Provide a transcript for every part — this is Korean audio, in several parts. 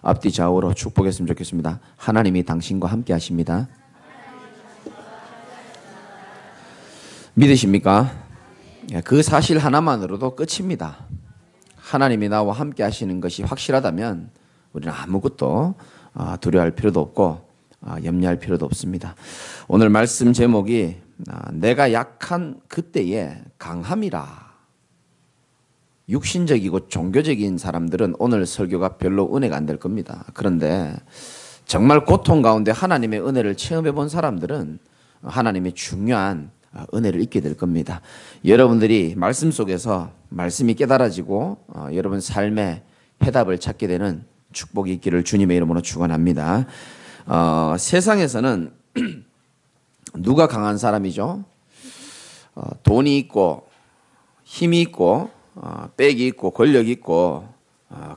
앞뒤 좌우로 축복했으면 좋겠습니다. 하나님이 당신과 함께 하십니다. 믿으십니까? 그 사실 하나만으로도 끝입니다. 하나님이 나와 함께 하시는 것이 확실하다면 우리는 아무것도 두려워할 필요도 없고 염려할 필요도 없습니다. 오늘 말씀 제목이 내가 약한 그때의 강함이라. 육신적이고 종교적인 사람들은 오늘 설교가 별로 은혜가 안 될 겁니다. 그런데 정말 고통 가운데 하나님의 은혜를 체험해 본 사람들은 하나님의 중요한 은혜를 잊게 될 겁니다. 여러분들이 말씀 속에서 말씀이 깨달아지고 여러분 삶의 해답을 찾게 되는 축복이 있기를 주님의 이름으로 축원합니다. 세상에서는 누가 강한 사람이죠? 돈이 있고 힘이 있고 빽이 있고 권력이 있고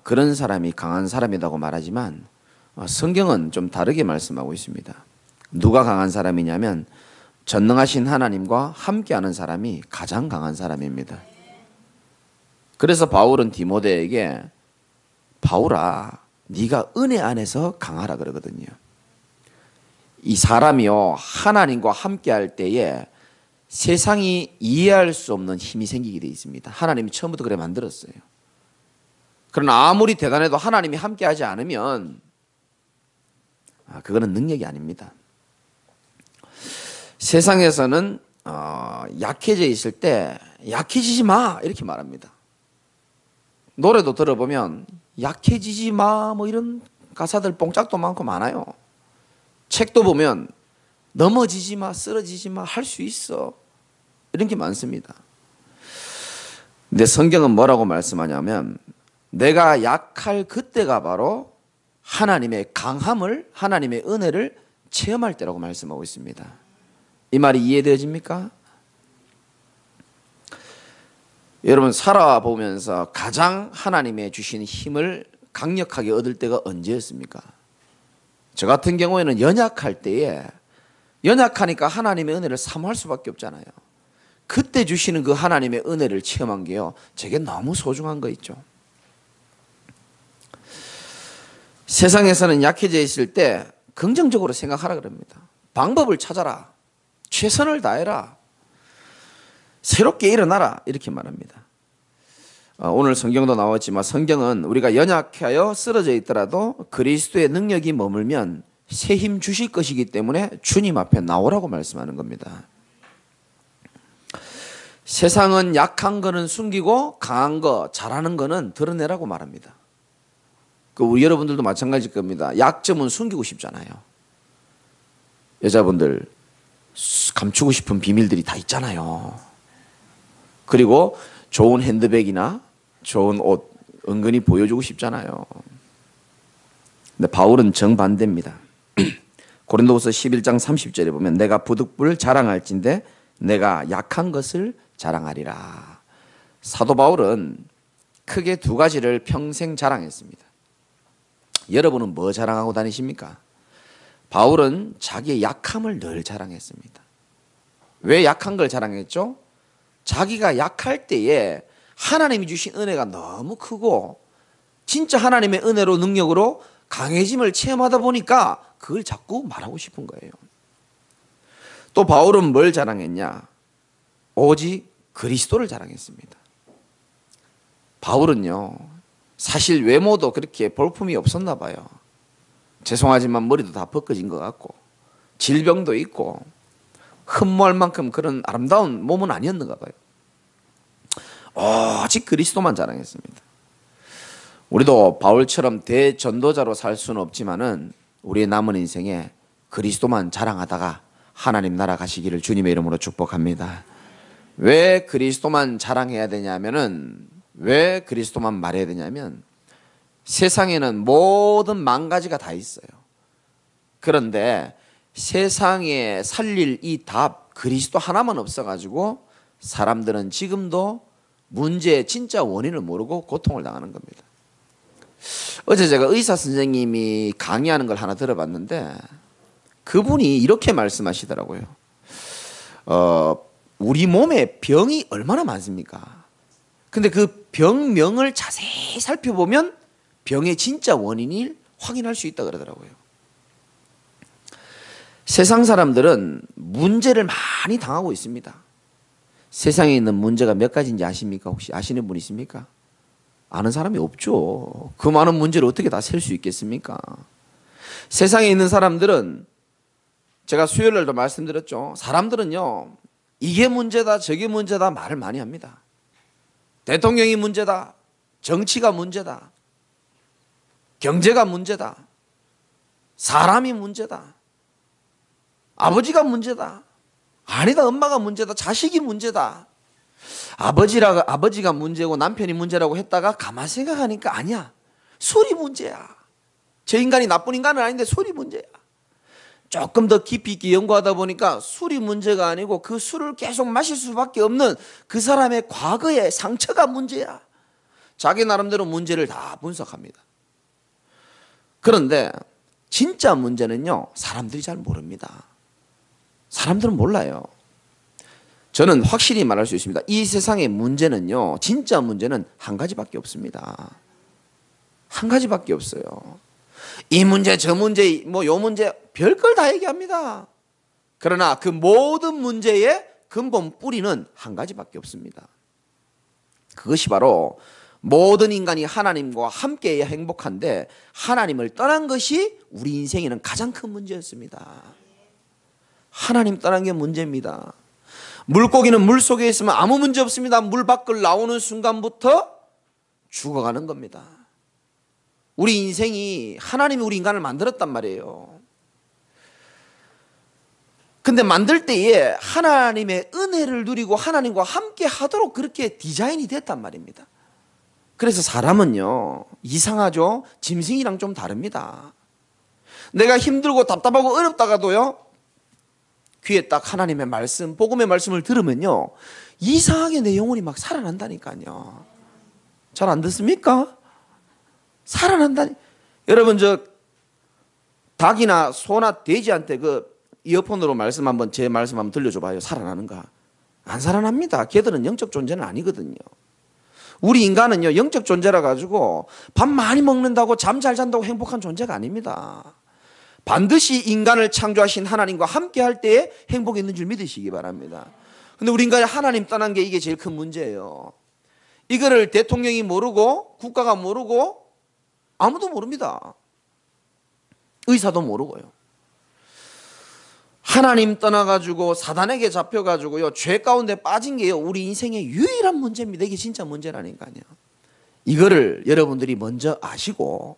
그런 사람이 강한 사람이라고 말하지만 성경은 좀 다르게 말씀하고 있습니다. 누가 강한 사람이냐면 전능하신 하나님과 함께하는 사람이 가장 강한 사람입니다. 그래서 바울은 디모데에게 바울아 네가 은혜 안에서 강하라 그러거든요. 이 사람이요 하나님과 함께할 때에 세상이 이해할 수 없는 힘이 생기게 되어 있습니다. 하나님이 처음부터 그래 만들었어요. 그러나 아무리 대단해도 하나님이 함께하지 않으면 그거는 능력이 아닙니다. 세상에서는 약해져 있을 때 약해지지 마 이렇게 말합니다. 노래도 들어보면 약해지지 마 뭐 이런 가사들 뽕짝도 많고 많아요. 책도 보면 넘어지지 마 쓰러지지 마 할 수 있어 이런 게 많습니다. 근데 성경은 뭐라고 말씀하냐면 내가 약할 그때가 바로 하나님의 강함을 하나님의 은혜를 체험할 때라고 말씀하고 있습니다. 이 말이 이해되어집니까? 여러분 살아보면서 가장 하나님의 주신 힘을 강력하게 얻을 때가 언제였습니까? 저 같은 경우에는 연약할 때에 연약하니까 하나님의 은혜를 사모할 수밖에 없잖아요. 그때 주시는 그 하나님의 은혜를 체험한 게요 제게 너무 소중한 거 있죠. 세상에서는 약해져 있을 때 긍정적으로 생각하라 그럽니다. 방법을 찾아라. 최선을 다해라. 새롭게 일어나라 이렇게 말합니다. 오늘 성경도 나왔지만 성경은 우리가 연약하여 쓰러져 있더라도 그리스도의 능력이 머물면 새 힘 주실 것이기 때문에 주님 앞에 나오라고 말씀하는 겁니다. 세상은 약한 거는 숨기고 강한 거 잘하는 거는 드러내라고 말합니다. 우리 여러분들도 마찬가지일 겁니다. 약점은 숨기고 싶잖아요. 여자분들 감추고 싶은 비밀들이 다 있잖아요. 그리고 좋은 핸드백이나 좋은 옷 은근히 보여주고 싶잖아요. 근데 바울은 정반대입니다. 고린도후서 11장 30절에 보면 내가 부득불 자랑할진대 내가 약한 것을 자랑하리라. 사도 바울은 크게 두 가지를 평생 자랑했습니다. 여러분은 뭐 자랑하고 다니십니까? 바울은 자기의 약함을 늘 자랑했습니다. 왜 약한 걸 자랑했죠? 자기가 약할 때에 하나님이 주신 은혜가 너무 크고 진짜 하나님의 은혜로 능력으로 강해짐을 체험하다 보니까 그걸 자꾸 말하고 싶은 거예요. 또 바울은 뭘 자랑했냐? 오직 그리스도를 자랑했습니다. 바울은요 사실 외모도 그렇게 볼품이 없었나 봐요. 죄송하지만 머리도 다 벗겨진 것 같고 질병도 있고 흠모할 만큼 그런 아름다운 몸은 아니었는가 봐요. 오직 그리스도만 자랑했습니다. 우리도 바울처럼 대전도자로 살 수는 없지만은 우리의 남은 인생에 그리스도만 자랑하다가 하나님 나라 가시기를 주님의 이름으로 축복합니다. 왜 그리스도만 자랑해야 되냐면은 왜 그리스도만 말해야 되냐면 세상에는 모든 망가지가 다 있어요. 그런데 세상에 살릴 이 답 그리스도 하나만 없어가지고 사람들은 지금도 문제의 진짜 원인을 모르고 고통을 당하는 겁니다. 어제 제가 의사 선생님이 강의하는 걸 하나 들어봤는데 그분이 이렇게 말씀하시더라고요. 우리 몸에 병이 얼마나 많습니까? 근데 그 병명을 자세히 살펴보면 병의 진짜 원인이 확인할 수 있다 그러더라고요. 세상 사람들은 문제를 많이 당하고 있습니다. 세상에 있는 문제가 몇 가지인지 아십니까? 혹시 아시는 분 있습니까? 아는 사람이 없죠. 그 많은 문제를 어떻게 다 셀 수 있겠습니까? 세상에 있는 사람들은 제가 수요일날도 말씀드렸죠. 사람들은요, 이게 문제다 저게 문제다 말을 많이 합니다. 대통령이 문제다, 정치가 문제다, 경제가 문제다, 사람이 문제다, 아버지가 문제다, 아니다 엄마가 문제다, 자식이 문제다, 아버지가 문제고 남편이 문제라고 했다가 가만 생각하니까 아니야, 술이 문제야. 저 인간이 나쁜 인간은 아닌데 술이 문제야. 조금 더 깊이 있게 연구하다 보니까 술이 문제가 아니고 그 술을 계속 마실 수밖에 없는 그 사람의 과거의 상처가 문제야. 자기 나름대로 문제를 다 분석합니다. 그런데 진짜 문제는요, 사람들이 잘 모릅니다. 사람들은 몰라요. 저는 확실히 말할 수 있습니다. 이 세상의 문제는요, 진짜 문제는 한 가지밖에 없습니다. 한 가지밖에 없어요. 이 문제 저 문제 뭐 요 문제 별걸 다 얘기합니다. 그러나 그 모든 문제의 근본 뿌리는 한 가지밖에 없습니다. 그것이 바로 모든 인간이 하나님과 함께해야 행복한데 하나님을 떠난 것이 우리 인생에는 가장 큰 문제였습니다. 하나님 떠난 게 문제입니다. 물고기는 물 속에 있으면 아무 문제 없습니다. 물 밖을 나오는 순간부터 죽어가는 겁니다. 우리 인생이 하나님이 우리 인간을 만들었단 말이에요. 근데 만들 때에 하나님의 은혜를 누리고 하나님과 함께 하도록 그렇게 디자인이 됐단 말입니다. 그래서 사람은요, 이상하죠? 짐승이랑 좀 다릅니다. 내가 힘들고 답답하고 어렵다가도요, 귀에 딱 하나님의 말씀, 복음의 말씀을 들으면요, 이상하게 내 영혼이 막 살아난다니까요. 잘 안 듣습니까? 살아난다니. 여러분, 저 닭이나 소나 돼지한테 그 이어폰으로 제 말씀 한번 들려줘봐요. 살아나는가? 안 살아납니다. 걔들은 영적 존재는 아니거든요. 우리 인간은요, 영적 존재라 가지고 밥 많이 먹는다고 잠 잘 잔다고 행복한 존재가 아닙니다. 반드시 인간을 창조하신 하나님과 함께 할 때에 행복이 있는 줄 믿으시기 바랍니다. 근데 우리 인간이 하나님 떠난 게 이게 제일 큰 문제예요. 이거를 대통령이 모르고 국가가 모르고 아무도 모릅니다. 의사도 모르고요. 하나님 떠나가지고 사단에게 잡혀가지고요, 죄 가운데 빠진 게요, 우리 인생의 유일한 문제입니다. 이게 진짜 문제라니까요. 이거를 여러분들이 먼저 아시고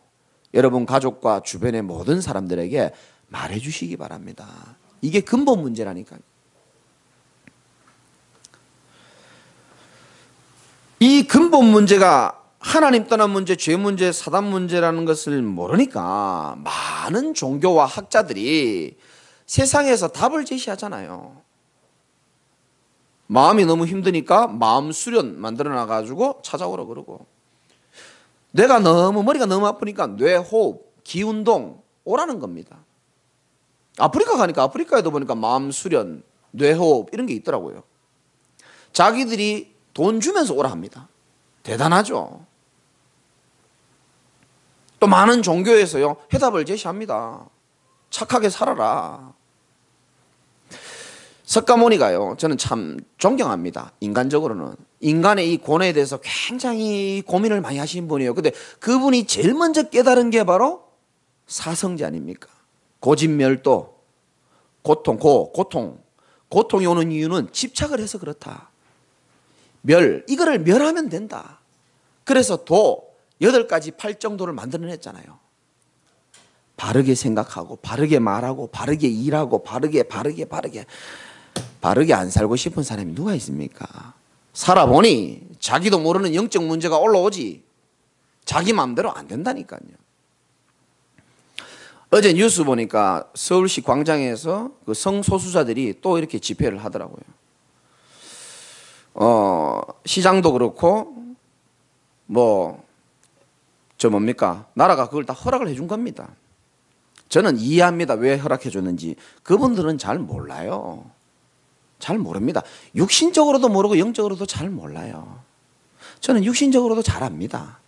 여러분 가족과 주변의 모든 사람들에게 말해 주시기 바랍니다. 이게 근본 문제라니까요. 이 근본 문제가 하나님 떠난 문제, 죄 문제, 사단 문제라는 것을 모르니까 많은 종교와 학자들이 세상에서 답을 제시하잖아요. 마음이 너무 힘드니까 마음 수련 만들어 놔가지고 찾아오라 그러고, 내가 머리가 너무 아프니까 뇌호흡, 기운동 오라는 겁니다. 아프리카 가니까 아프리카에도 보니까 마음 수련, 뇌호흡 이런 게 있더라고요. 자기들이 돈 주면서 오라 합니다. 대단하죠. 또 많은 종교에서요, 해답을 제시합니다. 착하게 살아라. 석가모니가요, 저는 참 존경합니다. 인간적으로는. 인간의 이 고뇌에 대해서 굉장히 고민을 많이 하신 분이에요. 근데 그분이 제일 먼저 깨달은 게 바로 사성제 아닙니까? 고진멸도, 고통이 오는 이유는 집착을 해서 그렇다. 이거를 멸하면 된다. 그래서 8가지 8정도를 만들어냈잖아요. 바르게 생각하고, 바르게 말하고, 바르게 일하고, 바르게 안 살고 싶은 사람이 누가 있습니까? 살아보니 자기도 모르는 영적 문제가 올라오지 자기 마음대로 안 된다니까요. 어제 뉴스 보니까 서울시 광장에서 그 성소수자들이 또 이렇게 집회를 하더라고요. 시장도 그렇고 나라가 그걸 다 허락을 해준 겁니다. 저는 이해합니다. 왜 허락해 줬는지. 그분들은 잘 몰라요. 잘 모릅니다. 육신적으로도 모르고 영적으로도 잘 몰라요. 저는 육신적으로도 잘 압니다.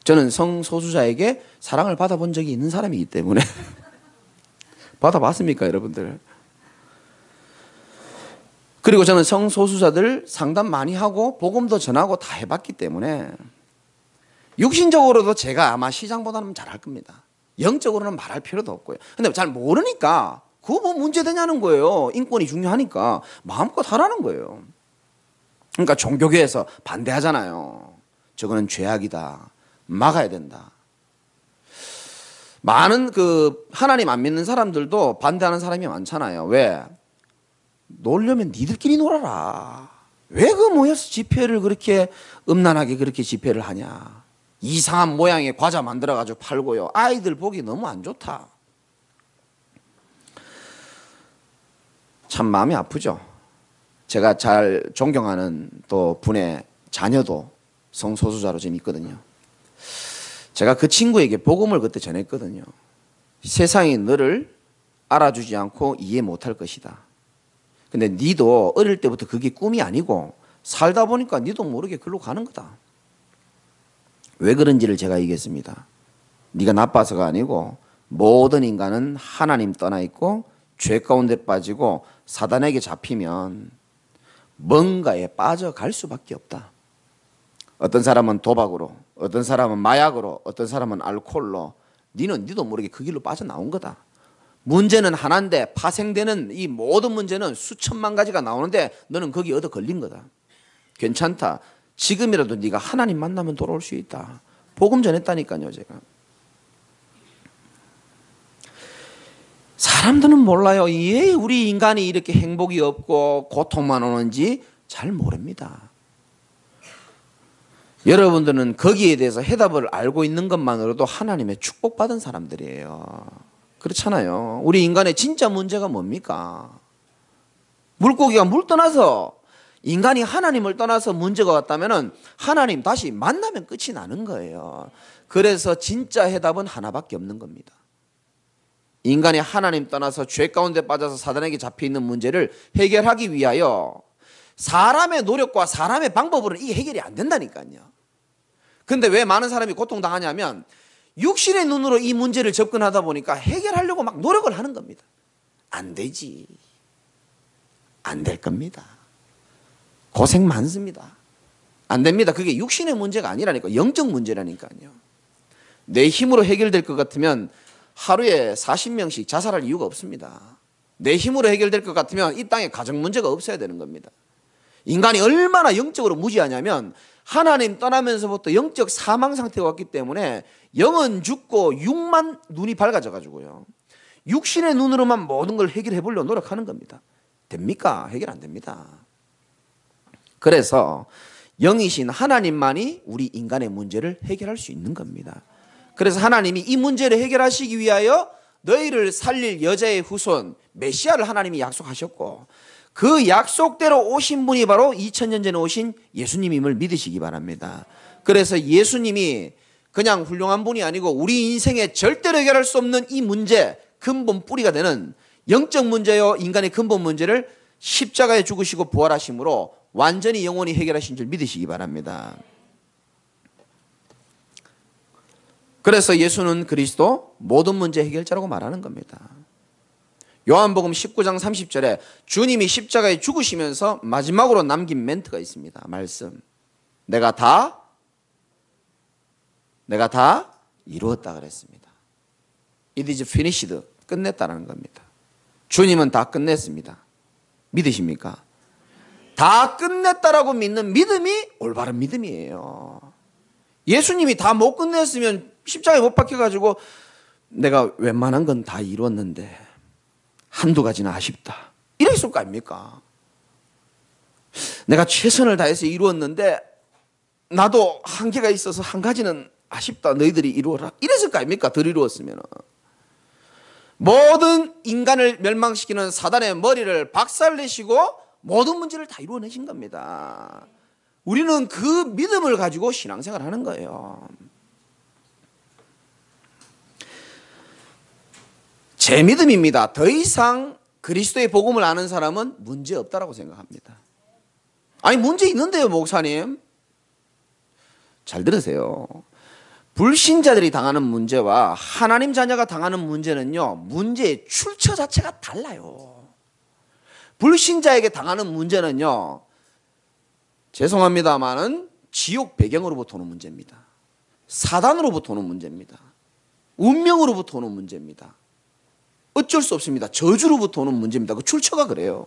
저는 성소수자에게 사랑을 받아본 적이 있는 사람이기 때문에 받아봤습니까, 여러분들? 그리고 저는 성소수자들 상담 많이 하고 복음도 전하고 다 해봤기 때문에 육신적으로도 제가 아마 시장보다는 잘할 겁니다. 영적으로는 말할 필요도 없고요. 근데 잘 모르니까 그거 뭐 문제되냐는 거예요. 인권이 중요하니까 마음껏 하라는 거예요. 그러니까 종교계에서 반대하잖아요. 저거는 죄악이다. 막아야 된다. 많은 하나님 안 믿는 사람들도 반대하는 사람이 많잖아요. 왜? 놀려면 니들끼리 놀아라. 왜 모여서 집회를 그렇게 음란하게 그렇게 집회를 하냐. 이상한 모양의 과자 만들어가지고 팔고요. 아이들 보기 너무 안 좋다. 참 마음이 아프죠. 제가 잘 존경하는 또 분의 자녀도 성소수자로 지금 있거든요. 제가 그 친구에게 복음을 그때 전했거든요. 세상이 너를 알아주지 않고 이해 못할 것이다. 근데 니도 어릴 때부터 그게 꿈이 아니고 살다 보니까 니도 모르게 글로 가는 거다. 왜 그런지를 제가 얘기했습니다. 네가 나빠서가 아니고 모든 인간은 하나님 떠나 있고 죄 가운데 빠지고 사단에게 잡히면 뭔가에 빠져갈 수밖에 없다. 어떤 사람은 도박으로, 어떤 사람은 마약으로, 어떤 사람은 알코올로, 니도 모르게 그 길로 빠져나온 거다. 문제는 하나인데 파생되는 이 모든 문제는 수천만 가지가 나오는데 너는 거기 얻어 걸린 거다. 괜찮다. 지금이라도 네가 하나님 만나면 돌아올 수 있다. 복음 전했다니까요, 제가. 사람들은 몰라요. 왜 우리 인간이 이렇게 행복이 없고 고통만 오는지 잘 모릅니다. 여러분들은 거기에 대해서 해답을 알고 있는 것만으로도 하나님의 축복받은 사람들이에요. 그렇잖아요. 우리 인간의 진짜 문제가 뭡니까? 물고기가 물 떠나서 인간이 하나님을 떠나서 문제가 왔다면 하나님 다시 만나면 끝이 나는 거예요. 그래서 진짜 해답은 하나밖에 없는 겁니다. 인간이 하나님 떠나서 죄 가운데 빠져서 사단에게 잡혀있는 문제를 해결하기 위하여 사람의 노력과 사람의 방법으로는 이 해결이 안 된다니까요. 근데 왜 많은 사람이 고통당하냐면 육신의 눈으로 이 문제를 접근하다 보니까 해결하려고 막 노력을 하는 겁니다. 안 되지. 안 될 겁니다. 고생 많습니다. 안 됩니다. 그게 육신의 문제가 아니라니까. 영적 문제라니까요. 내 힘으로 해결될 것 같으면 하루에 40명씩 자살할 이유가 없습니다. 내 힘으로 해결될 것 같으면 이 땅에 가정 문제가 없어야 되는 겁니다. 인간이 얼마나 영적으로 무지하냐면 하나님 떠나면서부터 영적 사망 상태가 왔기 때문에 영은 죽고 육만 눈이 밝아져 가지고요. 육신의 눈으로만 모든 걸 해결해 보려고 노력하는 겁니다. 됩니까? 해결 안 됩니다. 그래서 영이신 하나님만이 우리 인간의 문제를 해결할 수 있는 겁니다. 그래서 하나님이 이 문제를 해결하시기 위하여 너희를 살릴 여자의 후손 메시아를 하나님이 약속하셨고 그 약속대로 오신 분이 바로 2000년 전에 오신 예수님임을 믿으시기 바랍니다. 그래서 예수님이 그냥 훌륭한 분이 아니고 우리 인생에 절대로 해결할 수 없는 이 문제 근본 뿌리가 되는 영적 문제요 인간의 근본 문제를 십자가에 죽으시고 부활하심으로 완전히 영원히 해결하신 줄 믿으시기 바랍니다. 그래서 예수는 그리스도 모든 문제 해결자라고 말하는 겁니다. 요한복음 19장 30절에 주님이 십자가에 죽으시면서 마지막으로 남긴 멘트가 있습니다. 말씀. 내가 다 이루었다 그랬습니다. It is finished. 끝냈다는 겁니다. 주님은 다 끝냈습니다. 믿으십니까? 다 끝냈다라고 믿는 믿음이 올바른 믿음이에요. 예수님이 다 못 끝냈으면 십자가에 못 박혀가지고 내가 웬만한 건 다 이루었는데 한두 가지는 아쉽다. 이랬을 거 아닙니까? 내가 최선을 다해서 이루었는데 나도 한계가 있어서 한 가지는 아쉽다. 너희들이 이루어라. 이랬을 거 아닙니까? 덜 이루었으면. 모든 인간을 멸망시키는 사단의 머리를 박살내시고 모든 문제를 다 이루어내신 겁니다. 우리는 그 믿음을 가지고 신앙생활을 하는 거예요. 제 믿음입니다. 더 이상 그리스도의 복음을 아는 사람은 문제 없다라고 생각합니다. 아니 문제 있는데요, 목사님. 잘 들으세요. 불신자들이 당하는 문제와 하나님 자녀가 당하는 문제는요, 문제의 출처 자체가 달라요. 불신자에게 당하는 문제는요, 죄송합니다만은 지옥 배경으로부터 오는 문제입니다. 사단으로부터 오는 문제입니다. 운명으로부터 오는 문제입니다. 어쩔 수 없습니다. 저주로부터 오는 문제입니다. 그 출처가 그래요.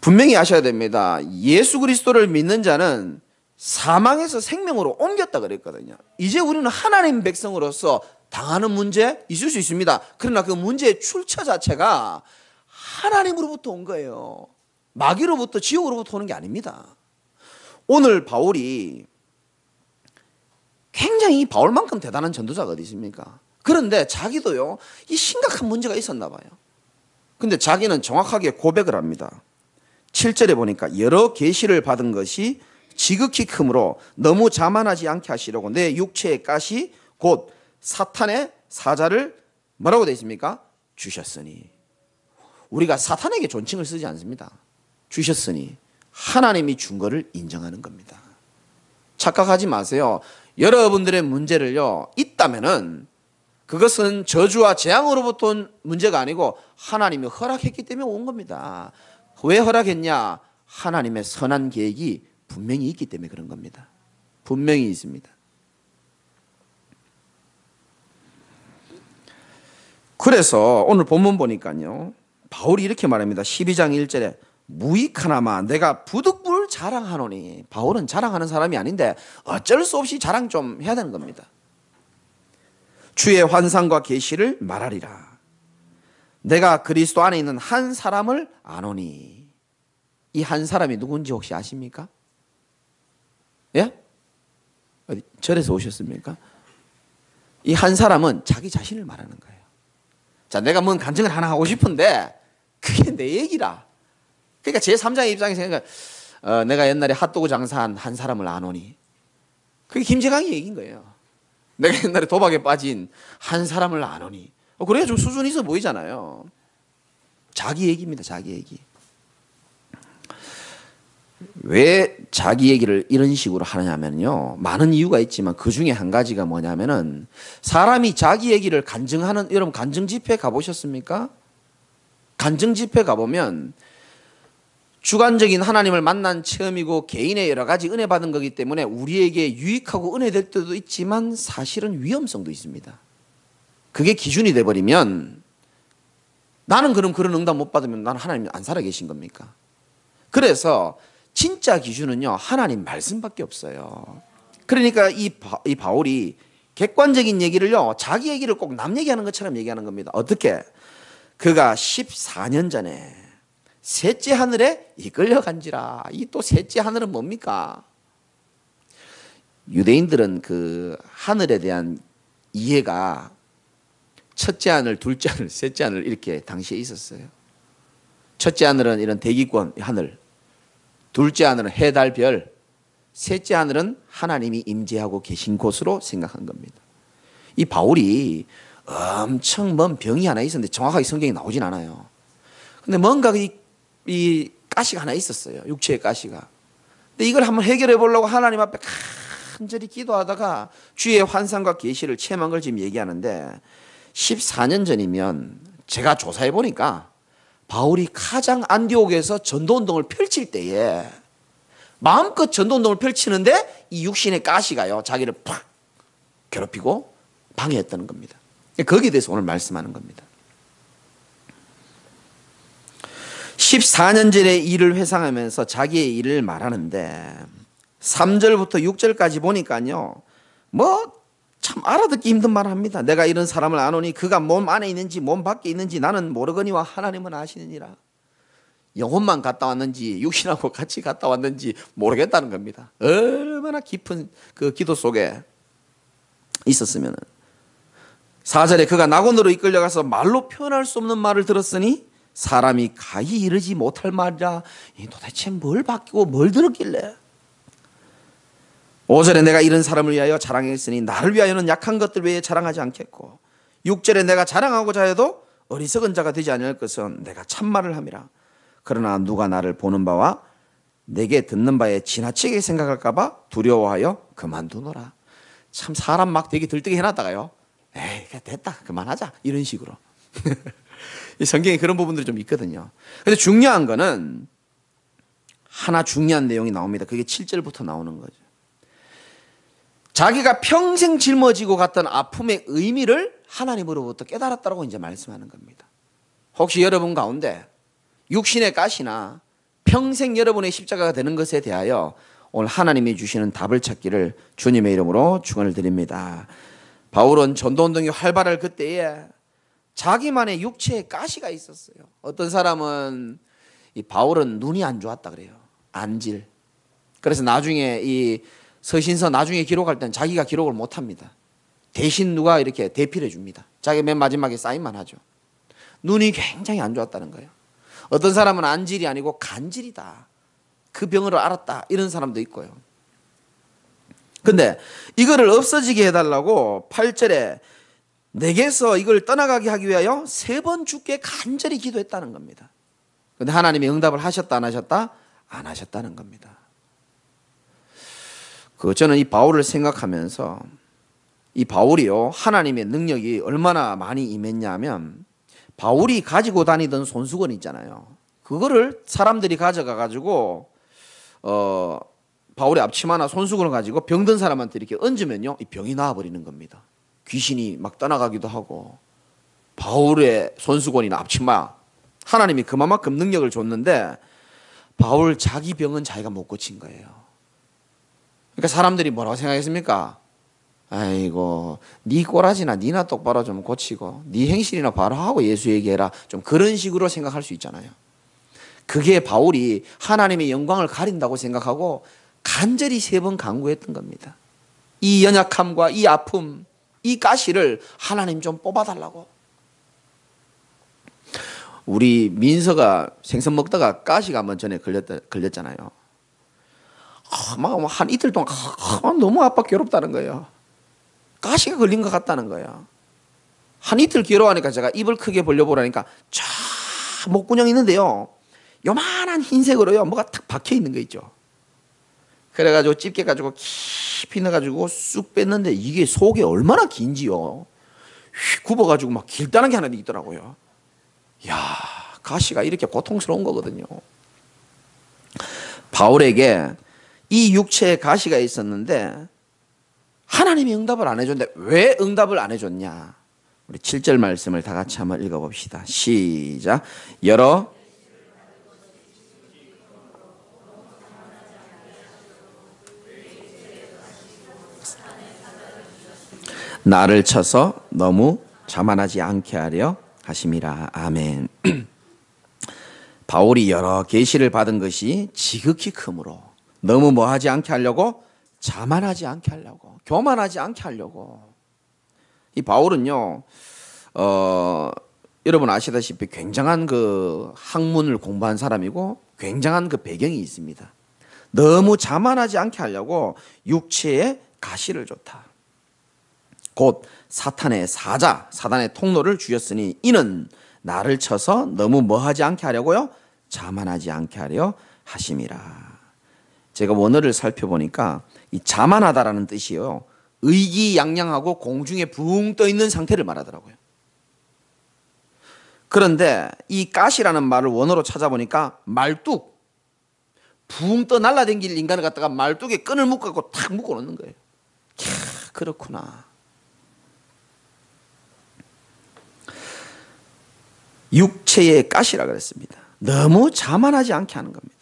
분명히 아셔야 됩니다. 예수 그리스도를 믿는 자는 사망에서 생명으로 옮겼다 그랬거든요. 이제 우리는 하나님 백성으로서 당하는 문제 있을 수 있습니다. 그러나 그 문제의 출처 자체가 하나님으로부터 온 거예요. 마귀로부터, 지옥으로부터 오는 게 아닙니다. 오늘 바울이 굉장히 바울만큼 대단한 전도자가 어디 있습니까? 그런데 자기도요, 이 심각한 문제가 있었나 봐요. 근데 자기는 정확하게 고백을 합니다. 7절에 보니까 여러 계시를 받은 것이 지극히 크므로 너무 자만하지 않게 하시려고 내 육체의 가시 곧 사탄의 사자를 뭐라고 되어 있습니까? 주셨으니. 우리가 사탄에게 존칭을 쓰지 않습니다. 주셨으니 하나님이 준 거를 인정하는 겁니다. 착각하지 마세요. 여러분들의 문제를요, 있다면은 그것은 저주와 재앙으로부터 온 문제가 아니고 하나님이 허락했기 때문에 온 겁니다. 왜 허락했냐? 하나님의 선한 계획이 분명히 있기 때문에 그런 겁니다. 분명히 있습니다. 그래서 오늘 본문 보니까요, 바울이 이렇게 말합니다. 12장 1절에 무익하나마 내가 부득불 자랑하노니. 바울은 자랑하는 사람이 아닌데 어쩔 수 없이 자랑 좀 해야 되는 겁니다. 주의 환상과 계시를 말하리라. 내가 그리스도 안에 있는 한 사람을 아노니. 이 한 사람이 누군지 혹시 아십니까? 예? 어디 절에서 오셨습니까? 이 한 사람은 자기 자신을 말하는 거예요. 자, 내가 뭔 간증을 하나 하고 싶은데 그게 내 얘기라. 그러니까 제3자의 입장에서 생각하니까 내가 옛날에 핫도그 장사한 한 사람을 아노니. 그게 김재강이 얘기인 거예요. 내가 옛날에 도박에 빠진 한 사람을 아노니. 그래야 좀 수준이 있어 보이잖아요. 자기 얘기입니다. 자기 얘기. 왜 자기 얘기를 이런 식으로 하느냐면요, 많은 이유가 있지만 그 중에 한 가지가 뭐냐면은 사람이 자기 얘기를 간증하는, 여러분 간증 집회 가보셨습니까? 간증 집회 가보면 주관적인 하나님을 만난 체험이고 개인의 여러 가지 은혜 받은 거기 때문에 우리에게 유익하고 은혜될 때도 있지만 사실은 위험성도 있습니다. 그게 기준이 돼버리면 나는 그럼 그런 응답 못 받으면 나는 하나님 안 살아계신 겁니까? 그래서 진짜 기준은요, 하나님 말씀밖에 없어요. 그러니까 이 바울이 객관적인 얘기를요, 자기 얘기를 꼭 남 얘기하는 것처럼 얘기하는 겁니다. 어떻게? 그가 14년 전에 셋째 하늘에 이끌려간지라. 이 또 셋째 하늘은 뭡니까? 유대인들은 그 하늘에 대한 이해가 첫째 하늘, 둘째 하늘, 셋째 하늘 이렇게 당시에 있었어요. 첫째 하늘은 이런 대기권 하늘, 둘째 하늘은 해, 달, 별, 셋째 하늘은 하나님이 임재하고 계신 곳으로 생각한 겁니다. 이 바울이 엄청 먼 병이 하나 있었는데 정확하게 성경에 나오진 않아요. 근데 뭔가 이 가시가 하나 있었어요. 육체의 가시가. 근데 이걸 한번 해결해 보려고 하나님 앞에 간절히 기도하다가 주의 환상과 계시를 체험한 걸 지금 얘기하는데 14년 전이면 제가 조사해 보니까 바울이 가장 안디옥에서 전도운동을 펼칠 때에 마음껏 전도운동을 펼치는데 이 육신의 가시가요, 자기를 팍 괴롭히고 방해했다는 겁니다. 거기에 대해서 오늘 말씀하는 겁니다. 14년 전의 일을 회상하면서 자기의 일을 말하는데 3절부터 6절까지 보니까요, 뭐 참 알아듣기 힘든 말을 합니다. 내가 이런 사람을 아노니 그가 몸 안에 있는지 몸 밖에 있는지 나는 모르거니와 하나님은 아시느니라. 영혼만 갔다 왔는지 육신하고 같이 갔다 왔는지 모르겠다는 겁니다. 얼마나 깊은 그 기도 속에 있었으면. 4절에 그가 낙원으로 이끌려가서 말로 표현할 수 없는 말을 들었으니 사람이 가히 이르지 못할 말이라. 도대체 뭘 바뀌고 뭘 들었길래. 5절에 내가 이런 사람을 위하여 자랑했으니 나를 위하여는 약한 것들 외에 자랑하지 않겠고. 6절에 내가 자랑하고자 해도 어리석은 자가 되지 않을 것은 내가 참말을 함이라. 그러나 누가 나를 보는 바와 내게 듣는 바에 지나치게 생각할까 봐 두려워하여 그만두노라. 참 사람 막 되게 들뜨게 해놨다가요, 에이 됐다 그만하자 이런 식으로. 이 성경에 그런 부분들이 좀 있거든요. 근데 중요한 거는 하나 중요한 내용이 나옵니다. 그게 7절부터 나오는 거죠. 자기가 평생 짊어지고 갔던 아픔의 의미를 하나님으로부터 깨달았다고 이제 말씀하는 겁니다. 혹시 여러분 가운데 육신의 가시나 평생 여러분의 십자가가 되는 것에 대하여 오늘 하나님이 주시는 답을 찾기를 주님의 이름으로 축원을 드립니다. 바울은 전도운동이 활발할 그때에 자기만의 육체의 가시가 있었어요. 어떤 사람은 이 바울은 눈이 안 좋았다 그래요. 안질. 그래서 나중에 이 서신서 나중에 기록할 때는 자기가 기록을 못합니다. 대신 누가 이렇게 대필해 줍니다. 자기 맨 마지막에 사인만 하죠. 눈이 굉장히 안 좋았다는 거예요. 어떤 사람은 안질이 아니고 간질이다. 그 병을 알았다. 이런 사람도 있고요. 근데 이거를 없어지게 해달라고 8절에 내게서 이걸 떠나가게 하기 위하여 3번 주께 간절히 기도했다는 겁니다. 근데 하나님이 응답을 하셨다 안 하셨다? 안 하셨다는 겁니다. 저는 이 바울을 생각하면서 이 바울이요, 하나님의 능력이 얼마나 많이 임했냐면 바울이 가지고 다니던 손수건 있잖아요. 그거를 사람들이 가져가 가지고 바울의 앞치마나 손수건을 가지고 병든 사람한테 이렇게 얹으면요, 이 병이 나아버리는 겁니다. 귀신이 막 떠나가기도 하고. 바울의 손수건이나 앞치마, 하나님이 그만큼 능력을 줬는데 바울 자기 병은 자기가 못 고친 거예요. 그러니까 사람들이 뭐라고 생각했습니까? 아이고, 네 꼬라지나 니나 똑바로 좀 고치고 네 행실이나 바로 하고 예수 얘기해라. 좀 그런 식으로 생각할 수 있잖아요. 그게 바울이 하나님의 영광을 가린다고 생각하고 간절히 3번 간구했던 겁니다. 이 연약함과 이 아픔, 이 가시를 하나님 좀 뽑아달라고. 우리 민서가 생선 먹다가 가시가 한번 전에 걸렸잖아요. 막 한 이틀 동안 너무 아파 괴롭다는 거예요. 가시가 걸린 것 같다는 거예요. 한 이틀 괴로워하니까 제가 입을 크게 벌려보라니까 쫙 목구멍이 있는데요, 요만한 흰색으로요 뭐가 탁 박혀 있는 거 있죠. 그래가지고 집게 가지고 깊이 넣어가지고 쑥 뺐는데 이게 속이 얼마나 긴지요. 휙 굽어가지고 막 길다는 게 하나 있더라고요. 야, 가시가 이렇게 고통스러운 거거든요. 바울에게 이 육체에 가시가 있었는데 하나님이 응답을 안 해줬는데 왜 응답을 안 해줬냐? 우리 7절 말씀을 다 같이 한번 읽어봅시다. 시작. 여러 나를 쳐서 너무 자만하지 않게 하려 하심이라. 아멘. 바울이 여러 계시를 받은 것이 지극히 크므로 너무 뭐하지 않게 하려고? 자만하지 않게 하려고, 교만하지 않게 하려고. 이 바울은요, 여러분 아시다시피 굉장한 그 학문을 공부한 사람이고 굉장한 그 배경이 있습니다. 너무 자만하지 않게 하려고 육체에 가시를 줬다. 곧 사탄의 사자, 사단의 통로를 주셨으니 이는 나를 쳐서 너무 뭐하지 않게 하려고요? 자만하지 않게 하려 하심이라. 제가 원어를 살펴보니까 이 자만하다라는 뜻이요, 의기양양하고 공중에 붕 떠 있는 상태를 말하더라고요. 그런데 이 가시라는 말을 원어로 찾아보니까 말뚝, 붕 떠 날아다닐 인간을 갖다가 말뚝에 끈을 묶고 탁 묶어 놓는 거예요. 캬, 그렇구나. 육체의 가시라 그랬습니다. 너무 자만하지 않게 하는 겁니다.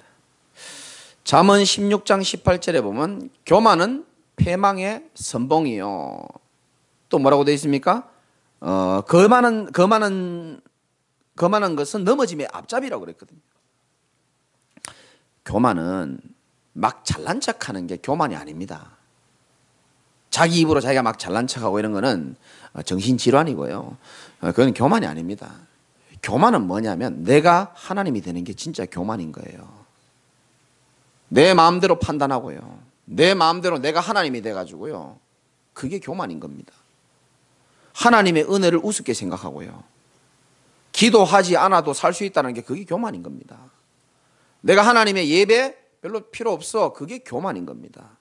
잠언 16장 18절에 보면 교만은 패망의 선봉이요. 또 뭐라고 되어 있습니까? 거만한 것은 넘어짐의 앞잡이라고 그랬거든요. 교만은 막 잘난 척하는 게 교만이 아닙니다. 자기 입으로 자기가 막 잘난 척하고 이런 거는 정신질환이고요. 그건 교만이 아닙니다. 교만은 뭐냐면 내가 하나님이 되는 게 진짜 교만인 거예요. 내 마음대로 판단하고요, 내 마음대로 내가 하나님이 돼가지고요, 그게 교만인 겁니다. 하나님의 은혜를 우습게 생각하고요, 기도하지 않아도 살 수 있다는 게 그게 교만인 겁니다. 내가 하나님의 예배 별로 필요 없어, 그게 교만인 겁니다.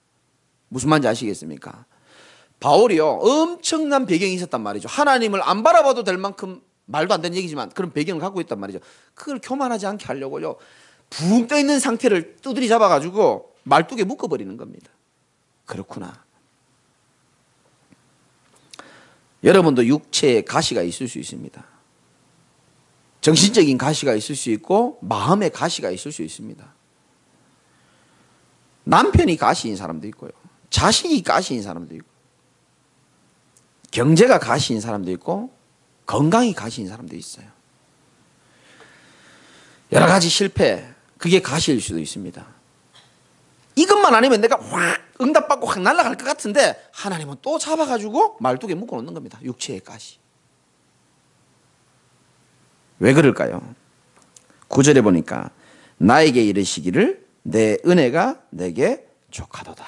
무슨 말인지 아시겠습니까? 바울이요, 엄청난 배경이 있었단 말이죠. 하나님을 안 바라봐도 될 만큼 말도 안 되는 얘기지만 그런 배경을 갖고 있단 말이죠. 그걸 교만하지 않게 하려고요, 붕 떠 있는 상태를 두드리 잡아가지고 말뚝에 묶어버리는 겁니다. 그렇구나. 여러분도 육체에 가시가 있을 수 있습니다. 정신적인 가시가 있을 수 있고 마음의 가시가 있을 수 있습니다. 남편이 가시인 사람도 있고요, 자식이 가시인 사람도 있고, 경제가 가시인 사람도 있고, 건강이 가시인 사람도 있어요. 여러 가지 실패, 그게 가시일 수도 있습니다. 이것만 아니면 내가 확 응답받고 확 날아갈 것 같은데 하나님은 또 잡아가지고 말뚝에 묶어놓는 겁니다. 육체의 가시. 왜 그럴까요? 9절에 보니까 나에게 이르시기를 내 은혜가 내게 족하도다.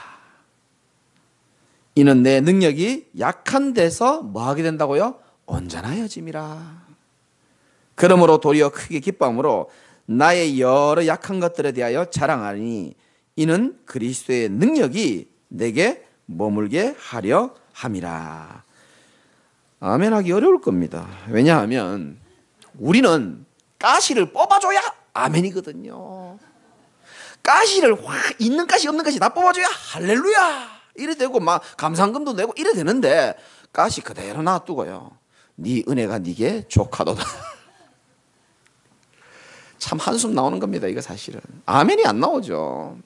이는 내 능력이 약한 데서 뭐하게 된다고요? 온전하여짐이라. 그러므로 도리어 크게 기뻐함으로 나의 여러 약한 것들에 대하여 자랑하니 이는 그리스도의 능력이 내게 머물게 하려 함이라. 아멘하기 어려울 겁니다. 왜냐하면 우리는 가시를 뽑아줘야 아멘이거든요. 가시를 확 있는 가시 없는 가시 다 뽑아줘야 할렐루야 이래 되고 막 감상금도 내고 이래 되는데, 가시 그대로 놔두고요, 네 은혜가 네게 족하도다. 참 한숨 나오는 겁니다. 이거 사실은 아멘이 안 나오죠.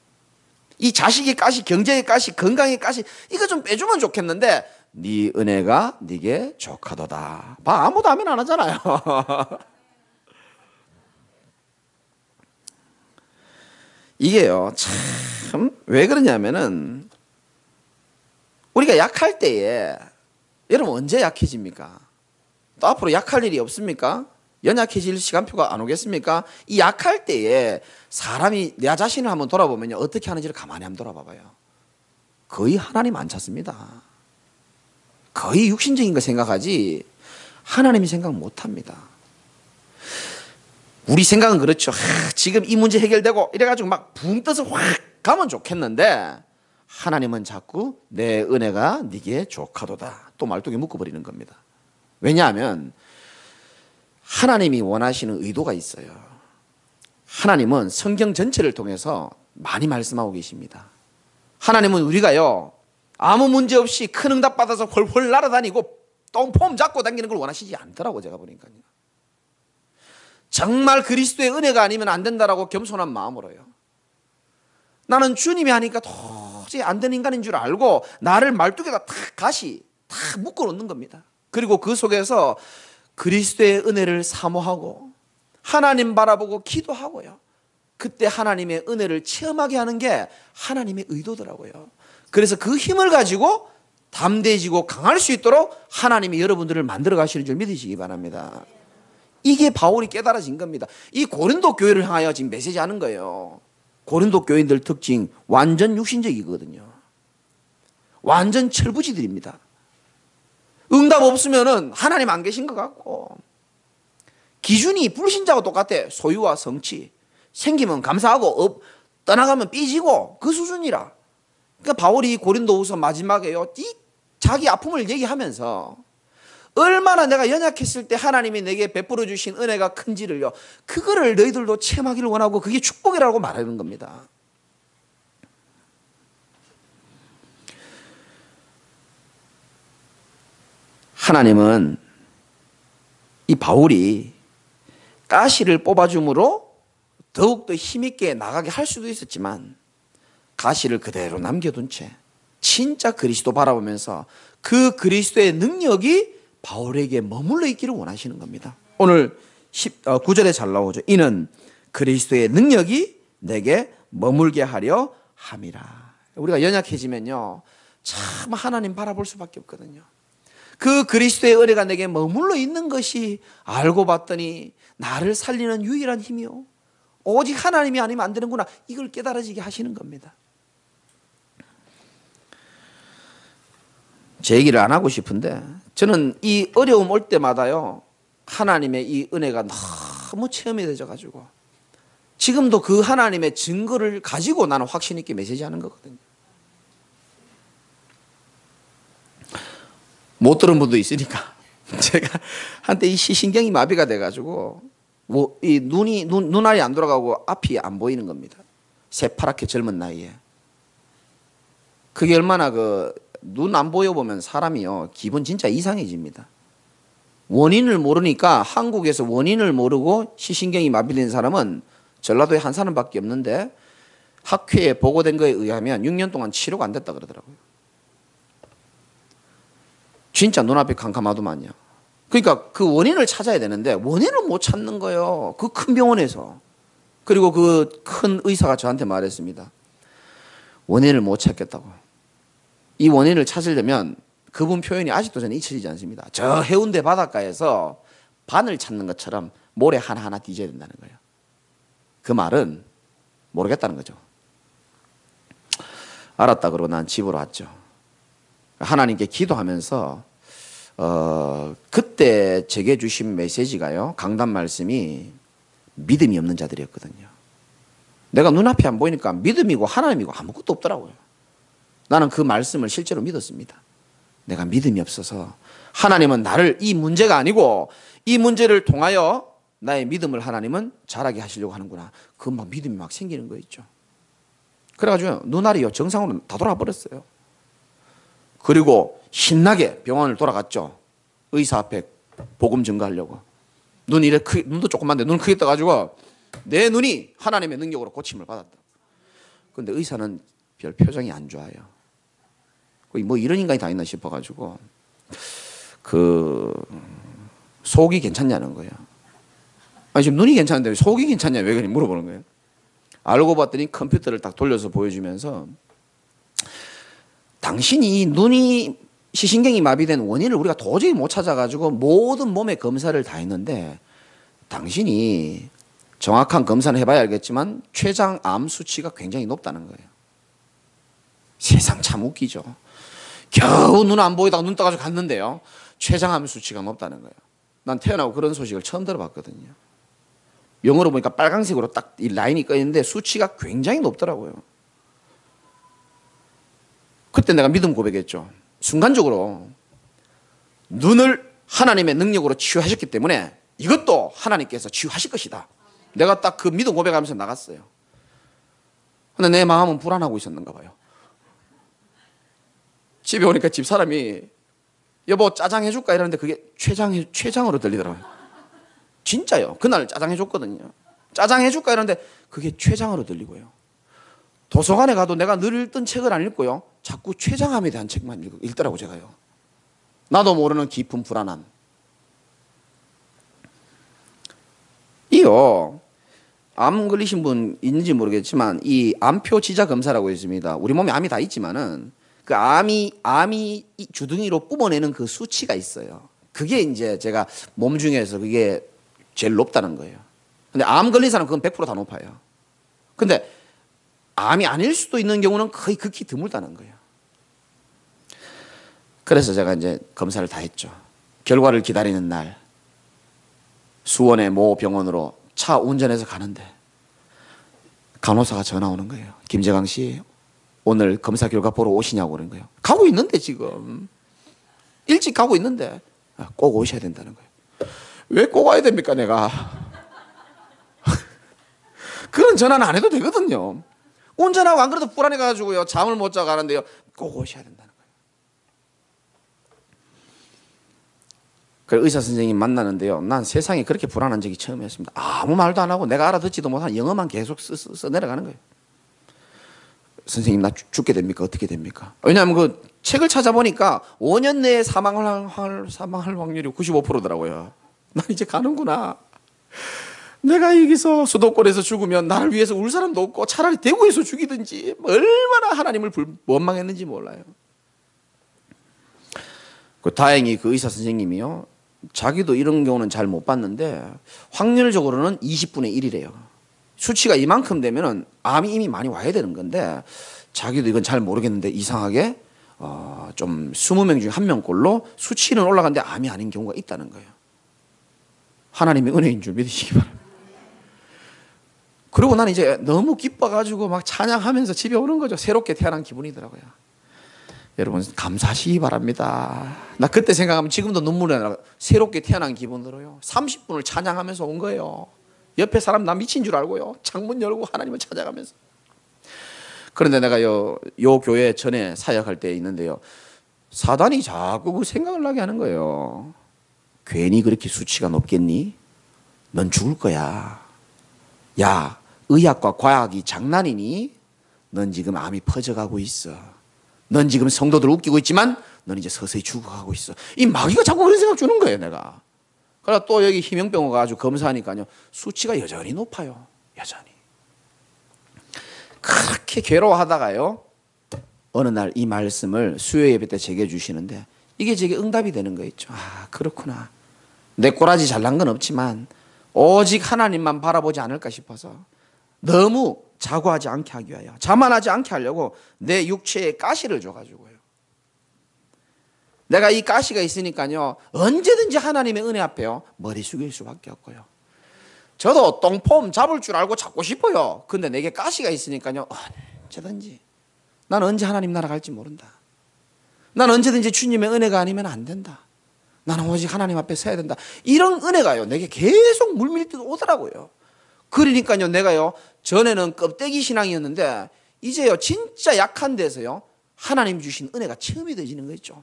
이 자식의 가시, 경제의 가시, 건강의 가시 이거 좀 빼주면 좋겠는데 네 은혜가 네게 족하도다. 봐, 아무도 아멘 안 하잖아요. 이게요, 참 왜 그러냐면은 우리가 약할 때에, 여러분 언제 약해집니까? 또 앞으로 약할 일이 없습니까? 연약해질 시간표가 안 오겠습니까? 이 약할 때에 사람이 내 자신을 한번 돌아보면요, 어떻게 하는지를 가만히 한번 돌아봐봐요. 거의 하나님 안 찾습니다. 거의 육신적인 거 생각하지 하나님이 생각 못합니다. 우리 생각은 그렇죠. 지금 이 문제 해결되고 이래가지고 막 붕 떠서 확 가면 좋겠는데, 하나님은 자꾸 내 은혜가 네게 족하도다 또 말뚝에 묶어버리는 겁니다. 왜냐하면 하나님이 원하시는 의도가 있어요. 하나님은 성경 전체를 통해서 많이 말씀하고 계십니다. 하나님은 우리가요, 아무 문제 없이 큰 응답 받아서 홀홀 날아다니고 똥폼 잡고 다니는 걸 원하시지 않더라고, 제가 보니까요. 정말 그리스도의 은혜가 아니면 안 된다라고 겸손한 마음으로요, 나는 주님이 하니까 도저히 안 되는 인간인 줄 알고 나를 말뚝에다 탁 가시 탁 묶어놓는 겁니다. 그리고 그 속에서 그리스도의 은혜를 사모하고 하나님 바라보고 기도하고요, 그때 하나님의 은혜를 체험하게 하는 게 하나님의 의도더라고요. 그래서 그 힘을 가지고 담대해지고 강할 수 있도록 하나님이 여러분들을 만들어 가시는 줄 믿으시기 바랍니다. 이게 바울이 깨달아진 겁니다. 이 고린도 교회를 향하여 지금 메시지 하는 거예요. 고린도 교인들 특징 완전 육신적이거든요. 완전 철부지들입니다. 응답 없으면은 하나님 안 계신 것 같고, 기준이 불신자와 똑같아. 소유와 성취, 생기면 감사하고 떠나가면 삐지고, 그 수준이라. 그러니까 바울이 고린도후서 마지막에요, 이 자기 아픔을 얘기하면서 얼마나 내가 연약했을 때 하나님이 내게 베풀어 주신 은혜가 큰지를요, 그거를 너희들도 체험하기를 원하고 그게 축복이라고 말하는 겁니다. 하나님은 이 바울이 가시를 뽑아줌으로 더욱더 힘있게 나가게 할 수도 있었지만, 가시를 그대로 남겨둔 채 진짜 그리스도 바라보면서 그 그리스도의 능력이 바울에게 머물러 있기를 원하시는 겁니다. 오늘 9절에 잘 나오죠. 이는 그리스도의 능력이 내게 머물게 하려 함이라. 우리가 연약해지면요, 참 하나님 바라볼 수밖에 없거든요. 그 그리스도의 은혜가 내게 머물러 있는 것이 알고 봤더니 나를 살리는 유일한 힘이요, 오직 하나님이 아니면 안 되는구나, 이걸 깨달아지게 하시는 겁니다. 제 얘기를 안 하고 싶은데, 저는 이 어려움 올 때마다요, 하나님의 이 은혜가 너무 체험이 되져가지고 지금도 그 하나님의 증거를 가지고 나는 확신 있게 메시지하는 거거든요. 못 들은 분도 있으니까 제가 한때 이 시신경이 마비가 돼가지고 뭐 이 눈알이 안 돌아가고 앞이 안 보이는 겁니다. 새파랗게 젊은 나이에. 그게 얼마나 눈 안 보여 보면 사람이요 기분 진짜 이상해집니다. 원인을 모르니까 한국에서 원인을 모르고 시신경이 마비된 사람은 전라도에 한 사람밖에 없는데 학회에 보고된 거에 의하면 6년 동안 치료가 안 됐다 그러더라고요. 진짜 눈앞에 캄캄하더만요. 그러니까 그 원인을 찾아야 되는데 원인을 못 찾는 거예요. 그 큰 병원에서. 그리고 그 큰 의사가 저한테 말했습니다. 원인을 못 찾겠다고. 이 원인을 찾으려면 그분 표현이 아직도 저는 잊혀지지 않습니다. 저 해운대 바닷가에서 바늘 찾는 것처럼 모래 하나하나 뒤져야 된다는 거예요. 그 말은 모르겠다는 거죠. 알았다 그러고 난 집으로 왔죠. 하나님께 기도하면서 그때 제게 주신 메시지가요. 강단 말씀이 믿음이 없는 자들이었거든요. 내가 눈앞이 안 보이니까 믿음이고 하나님이고 아무것도 없더라고요. 나는 그 말씀을 실제로 믿었습니다. 내가 믿음이 없어서 하나님은 나를 이 문제가 아니고 이 문제를 통하여 나의 믿음을 하나님은 자라게 하시려고 하는구나. 그 막 믿음이 막 생기는 거 있죠. 그래가지고 눈알이요 정상으로 다 돌아가 버렸어요. 그리고 신나게 병원을 돌아갔죠. 의사 앞에 복음 전가하려고. 눈도 조그만데 눈 크게 떠가지고 내 눈이 하나님의 능력으로 고침을 받았다. 그런데 의사는 별 표정이 안 좋아요. 뭐 이런 인간이 다 있나 싶어가지고 속이 괜찮냐는 거예요. 아니 지금 눈이 괜찮은데 속이 괜찮냐 왜 그래 물어보는 거예요. 알고 봤더니 컴퓨터를 딱 돌려서 보여주면서 당신이 눈이 시신경이 마비된 원인을 우리가 도저히 못 찾아가지고 모든 몸의 검사를 다 했는데 당신이 정확한 검사는 해봐야 알겠지만 췌장 암 수치가 굉장히 높다는 거예요. 세상 참 웃기죠. 겨우 눈 안 보이다가 눈 떠가지고 갔는데요. 췌장암 수치가 높다는 거예요. 난 태어나고 그런 소식을 처음 들어봤거든요. 영어로 보니까 빨간색으로 딱 이 라인이 꺼 있는데 수치가 굉장히 높더라고요. 그때 내가 믿음 고백했죠. 순간적으로 눈을 하나님의 능력으로 치유하셨기 때문에 이것도 하나님께서 치유하실 것이다. 내가 딱 그 믿음 고백하면서 나갔어요. 근데 내 마음은 불안하고 있었는가 봐요. 집에 오니까 집사람이 여보 짜장 해줄까 이러는데 그게 췌장으로 들리더라고요. 진짜요. 그날 짜장 해줬거든요. 짜장 해줄까 이러는데 그게 췌장으로 들리고요. 도서관에 가도 내가 늘 읽던 책을 안 읽고요. 자꾸 췌장암에 대한 책만 읽더라고 제가요. 나도 모르는 깊은 불안함. 이요. 암 걸리신 분 있는지 모르겠지만 이 암표 지자 검사라고 있습니다. 우리 몸에 암이 다 있지만은 그 암이 주둥이로 뿜어내는 그 수치가 있어요. 그게 이제 제가 몸 중에서 그게 제일 높다는 거예요. 근데 암 걸린 사람 그건 100% 다 높아요. 근데 암이 아닐 수도 있는 경우는 거의 극히 드물다는 거예요. 그래서 제가 이제 검사를 다 했죠. 결과를 기다리는 날 수원의 모 병원으로 차 운전해서 가는데 간호사가 전화 오는 거예요. 김재강 씨 오늘 검사 결과 보러 오시냐고 그런 거예요. 가고 있는데 지금 일찍 가고 있는데 꼭 오셔야 된다는 거예요. 왜 꼭 와야 됩니까 내가. 그런 전화는 안 해도 되거든요. 운전하고 안 그래도 불안해가지고요 잠을 못 자고 가는데요 꼭 오셔야 된다는 거예요. 그래서 의사 선생님 만나는데요 난 세상에 그렇게 불안한 적이 처음이었습니다. 아무 말도 안 하고 내가 알아듣지도 못한 영어만 계속 써 내려가는 거예요. 선생님 나 죽게 됩니까? 어떻게 됩니까? 왜냐하면 그 책을 찾아보니까 5년 내에 사망할 확률이 95%더라고요. 난 이제 가는구나. 내가 여기서 수도권에서 죽으면 나를 위해서 울 사람도 없고 차라리 대구에서 죽이든지 얼마나 하나님을 원망했는지 몰라요. 다행히 그 의사 선생님이요 자기도 이런 경우는 잘 못 봤는데 확률적으로는 20분의 1이래요. 수치가 이만큼 되면은 암이 이미 많이 와야 되는 건데 자기도 이건 잘 모르겠는데 이상하게 좀 20명 중에 1명꼴로 수치는 올라갔는데 암이 아닌 경우가 있다는 거예요. 하나님의 은혜인 줄 믿으시기 바랍니다. 그리고 나는 이제 너무 기뻐가지고 막 찬양하면서 집에 오는 거죠. 새롭게 태어난 기분이더라고요. 여러분 감사하시기 바랍니다. 나 그때 생각하면 지금도 눈물이 나. 새롭게 태어난 기분 들어요. 30분을 찬양하면서 온 거예요. 옆에 사람 나 미친 줄 알고요. 창문 열고 하나님을 찾아가면서. 그런데 내가 요 교회 전에 사역할 때 있는데요, 사단이 자꾸 그 생각을 나게 하는 거예요. 괜히 그렇게 수치가 높겠니? 넌 죽을 거야. 야, 의학과 과학이 장난이니? 넌 지금 암이 퍼져가고 있어. 넌 지금 성도들 웃기고 있지만 넌 이제 서서히 죽어가고 있어. 이 마귀가 자꾸 그런 생각 주는 거예요, 내가. 그러나 또 여기 희명병원 가서 검사하니까요, 수치가 여전히 높아요. 여전히. 그렇게 괴로워하다가요, 어느 날 이 말씀을 수요 예배 때 제게 주시는데 이게 제게 응답이 되는 거 있죠. 아, 그렇구나. 내 꼬라지 잘난 건 없지만 오직 하나님만 바라보지 않을까 싶어서 너무 자고하지 않게 하기 위하여, 자만하지 않게 하려고 내 육체에 가시를 줘가지고요. 내가 이 가시가 있으니까요, 언제든지 하나님의 은혜 앞에요, 머리 숙일 수밖에 없고요. 저도 똥폼 잡을 줄 알고 잡고 싶어요. 근데 내게 가시가 있으니까요, 언제든지. 난 언제 하나님 나라 갈지 모른다. 난 언제든지 주님의 은혜가 아니면 안 된다. 나는 오직 하나님 앞에 서야 된다. 이런 은혜가요, 내게 계속 물밀듯 오더라고요. 그러니까요, 내가요, 전에는 껍데기 신앙이었는데 이제요, 진짜 약한 데서요, 하나님 주신 은혜가 처음 믿어지는 거 있죠.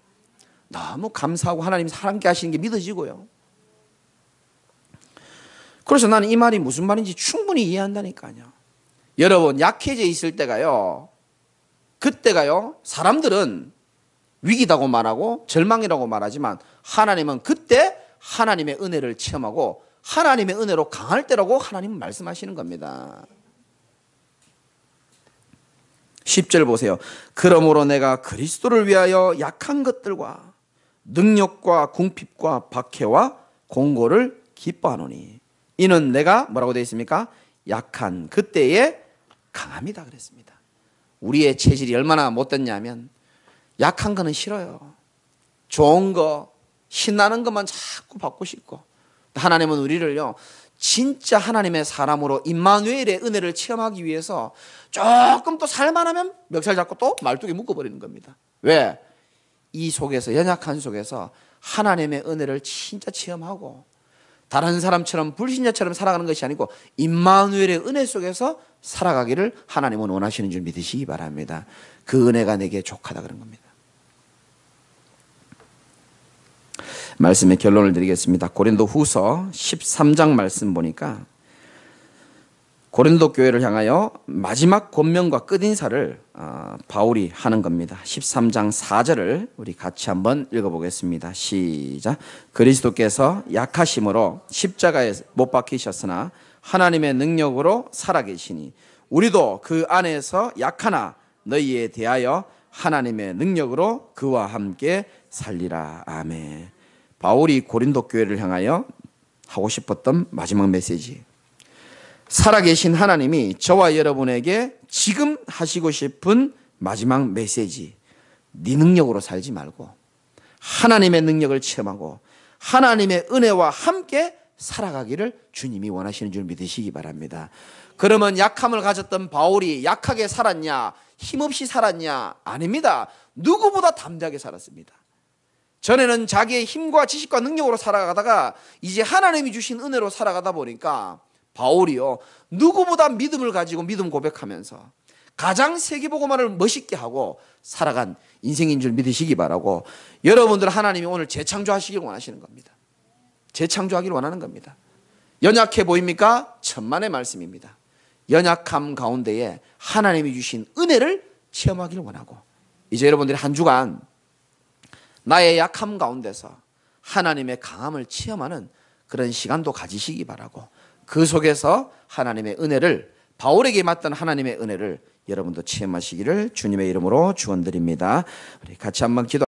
너무 감사하고 하나님 함께 하시는 게 믿어지고요. 그래서 나는 이 말이 무슨 말인지 충분히 이해한다니까요. 여러분, 약해져 있을 때가요, 그때가요, 사람들은 위기다고 말하고 절망이라고 말하지만 하나님은 그때 하나님의 은혜를 체험하고 하나님의 은혜로 강할 때라고 하나님은 말씀하시는 겁니다. 10절 보세요. 그러므로 내가 그리스도를 위하여 약한 것들과 능력과 궁핍과 박해와 공고를 기뻐하노니 이는 내가 뭐라고 되어 있습니까? 약한 그때에 강함이다 그랬습니다. 우리의 체질이 얼마나 못됐냐면 약한 거는 싫어요. 좋은 거, 신나는 것만 자꾸 받고 싶고, 하나님은 우리를요, 진짜 하나님의 사람으로 임마누엘의 은혜를 체험하기 위해서 조금 또 살만하면 멱살 잡고 또 말뚝에 묶어버리는 겁니다. 왜? 이 속에서, 연약한 속에서 하나님의 은혜를 진짜 체험하고 다른 사람처럼 불신자처럼 살아가는 것이 아니고 임마누엘의 은혜 속에서 살아가기를 하나님은 원하시는 줄 믿으시기 바랍니다. 그 은혜가 내게 족하다 그런 겁니다. 말씀의 결론을 드리겠습니다. 고린도 후서 13장 말씀 보니까 고린도 교회를 향하여 마지막 권면과 끝인사를 바울이 하는 겁니다. 13장 4절을 우리 같이 한번 읽어보겠습니다. 시작. 그리스도께서 약하심으로 십자가에 못 박히셨으나 하나님의 능력으로 살아계시니 우리도 그 안에서 약하나 너희에 대하여 하나님의 능력으로 그와 함께 살리라. 아멘. 바울이 고린도 교회를 향하여 하고 싶었던 마지막 메시지, 살아계신 하나님이 저와 여러분에게 지금 하시고 싶은 마지막 메시지, 네 능력으로 살지 말고 하나님의 능력을 체험하고 하나님의 은혜와 함께 살아가기를 주님이 원하시는 줄 믿으시기 바랍니다. 그러면 약함을 가졌던 바울이 약하게 살았냐, 힘없이 살았냐? 아닙니다. 누구보다 담대하게 살았습니다. 전에는 자기의 힘과 지식과 능력으로 살아가다가 이제 하나님이 주신 은혜로 살아가다 보니까 바울이요, 누구보다 믿음을 가지고 믿음 고백하면서 가장 세계복음화를 멋있게 하고 살아간 인생인 줄 믿으시기 바라고, 여러분들 하나님이 오늘 재창조하시길 원하시는 겁니다. 재창조하기를 원하는 겁니다. 연약해 보입니까? 천만의 말씀입니다. 연약함 가운데에 하나님이 주신 은혜를 체험하기를 원하고, 이제 여러분들이 한 주간 나의 약함 가운데서 하나님의 강함을 체험하는 그런 시간도 가지시기 바라고, 그 속에서 하나님의 은혜를, 바울에게 맡던 하나님의 은혜를 여러분도 체험하시기를 주님의 이름으로 축원드립니다. 우리 같이 한번 기도